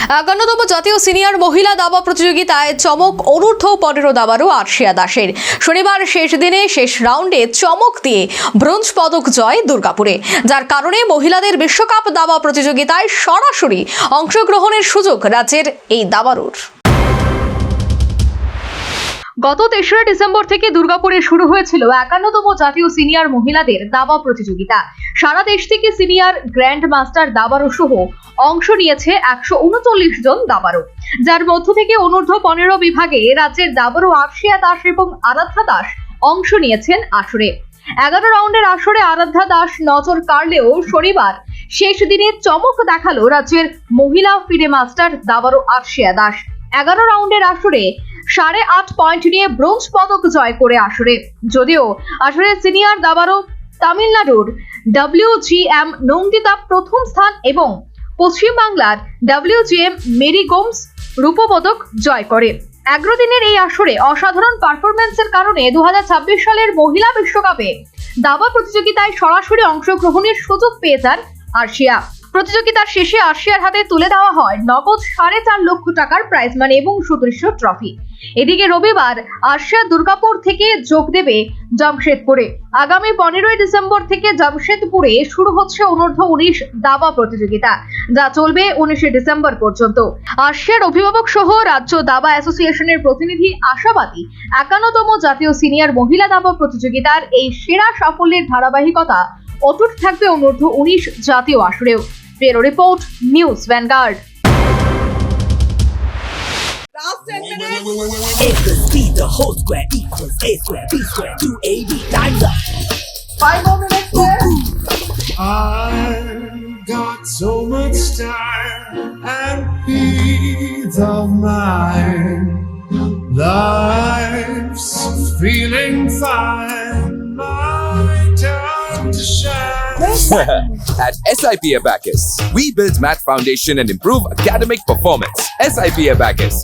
51তম জাতীয় সিনিয়র মহিলা দাবা প্রতিযোগিতায় চমক অনূর্ধ্ব 15 দাবারু আরশিয়া দাসের। শনিবার শেষ দিনে শেষ রাউন্ডে চমক দিয়ে ব্রোঞ্জ পদক জয় দুর্গাপুরে, যার কারণে মহিলাদের বিশ্বকাপ দাবা প্রতিযোগিতায় সরাসরি অংশগ্রহণের সুযোগ রাজ্যের এই দাবারুর। গত 3রা ডিসেম্বর থেকে দুর্গাপুরে শুরু হয়েছিল 51তম জাতীয় সিনিয়র মহিলাদের দাবা প্রতিযোগিতা। সারা দেশ থেকে সিনিয়র গ্র্যান্ড মাস্টার দাবারু সহ অংশ নিয়েছে 139 জন দাবারু, যার মধ্য থেকে অনূর্ধ্ব 15 বিভাগে রাজ্যের দাবারু আরশিয়া দাস এবং আরাধ্যা দাস অংশ নিয়েছেন আসরে। 11 রাউন্ডের আসরে আরাধ্যা দাস নজর কাড়লেও শনিবার শেষ দিনে চমক দেখালো রাজ্যের মহিলা ফিডে মাস্টার দাবারু আরশিয়া দাস। 11 রাউন্ডের আসরে 8.5 পয়েন্ট নিয়ে ব্রোঞ্জ পদক জয় করে যদিও আসরে সিনিয়র দাবারু তামিলনাড়ুর WGM নন্দিতা প্রথম স্থান এবং পশ্চিমবাংলার WGM মেরি গোমস রূপপদক জয় করে। 11 দিনের এই আসরে অসাধারণ পারফরম্যান্সের কারণে 2026 সালের মহিলা বিশ্বকাপে দাবা প্রতিযোগিতায় সরাসরি অংশগ্রহণের সুযোগ পেয়ে যান আরশিয়া। প্রতিযোগিতার শেষে আরশিয়ার হাতে তুলে দেওয়া হয় নগদ 4.5 লক্ষ টাকার প্রাইজ মানি এবং সুদৃশ্য ট্রফি। এদিকে রবিবার আরশিয়া দুর্গাপুর থেকে যোগ দেবে জামশেদপুরে। আগামী 15 ডিসেম্বর থেকে জামশেদপুরে শুরু হচ্ছে অনূর্ধ্ব 19 দাবা প্রতিযোগিতা, যা চলবে 19 ডিসেম্বর পর্যন্ত। আরশিয়ার অভিভাবক সহ রাজ্য দাবা অ্যাসোসিয়েশনের প্রতিনিধি আশাবাদী 51তম জাতীয় সিনিয়র মহিলা দাবা প্রতিযোগিতার এই সেরা সাফল্যের ধারাবাহিকতা অটুট থাকবে অনূর্ধ্ব 19 জাতীয় আসরেও। Bureau report, news Vanguard. Last 10 minutes. A plus B, the whole square equals A square, B square, 2AB, time's up. 5 more minutes left. I've got so much time and peace of mind. Life's feeling fine. My time to shine. At SIP Abacus, we build math foundation and improve academic performance. SIP Abacus,